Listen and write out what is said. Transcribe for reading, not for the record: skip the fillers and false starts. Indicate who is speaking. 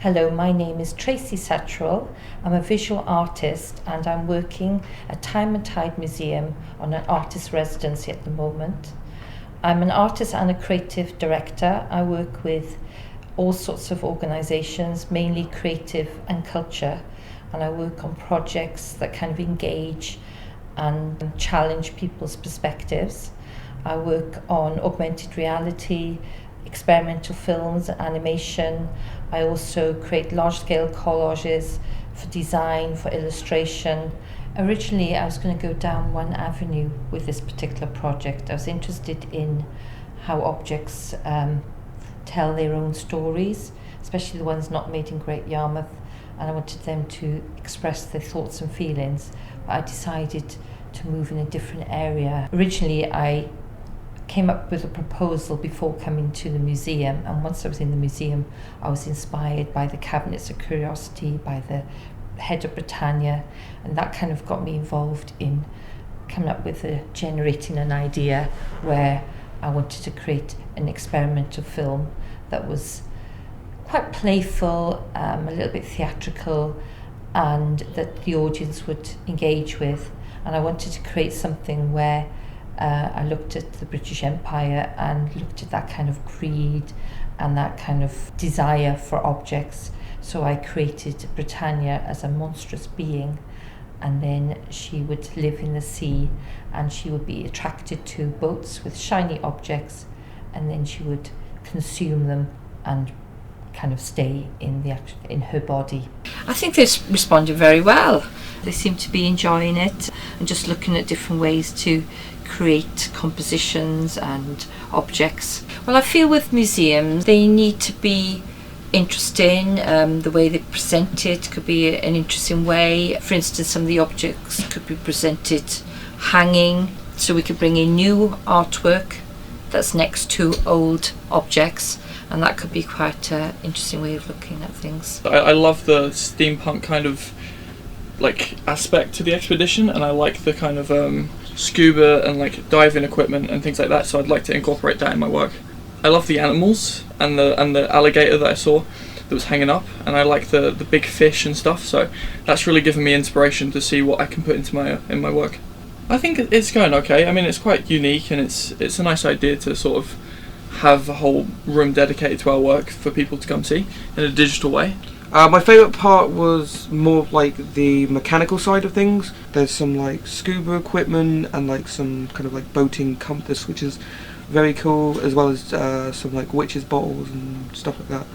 Speaker 1: Hello, my name is Tracy Satchell. I'm a visual artist and I'm working at Time and Tide Museum on an artist residency at the moment. I'm an artist and a creative director. I work with all sorts of organisations, mainly creative and culture, and I work on projects that kind of engage and challenge people's perspectives. I work on augmented reality, experimental films, animation. I also create large-scale collages for design, for illustration. Originally, I was going to go down one avenue with this particular project. I was interested in how objects tell their own stories, especially the ones not made in Great Yarmouth, and I wanted them to express their thoughts and feelings. But I decided to move in a different area. Originally, I came up with a proposal before coming to the museum, and once I was in the museum I was inspired by the Cabinets of Curiosity, by the head of Britannia, and that kind of got me involved in coming up with generating an idea where I wanted to create an experimental film that was quite playful, a little bit theatrical, and that the audience would engage with. And I wanted to create something where I looked at the British Empire and looked at that kind of greed and that kind of desire for objects. So I created Britannia as a monstrous being, and then she would live in the sea and she would be attracted to boats with shiny objects, and then she would consume them and kind of stay in her body. I think they responded very well. They seem to be enjoying it and just looking at different ways to create compositions and objects. Well, I feel with museums they need to be interesting. The way they present it could be an interesting way. For instance, some of the objects could be presented hanging, so we could bring in new artwork that's next to old objects, and that could be quite an interesting way of looking at things.
Speaker 2: I love the steampunk kind of like aspect to the expedition, and I like the kind of scuba and like diving equipment and things like that, so I'd like to incorporate that in my work. I love the animals and the alligator that I saw that was hanging up, and I like the big fish and stuff, so that's really given me inspiration to see what I can put into my work. I think it's going okay. I mean, it's quite unique, and it's a nice idea to sort of have a whole room dedicated to our work for people to come see in a digital way.
Speaker 3: My favourite part was more like the mechanical side of things. There's some like scuba equipment and like some kind of like boating compass, which is very cool, as well as some like witches bottles and stuff like that.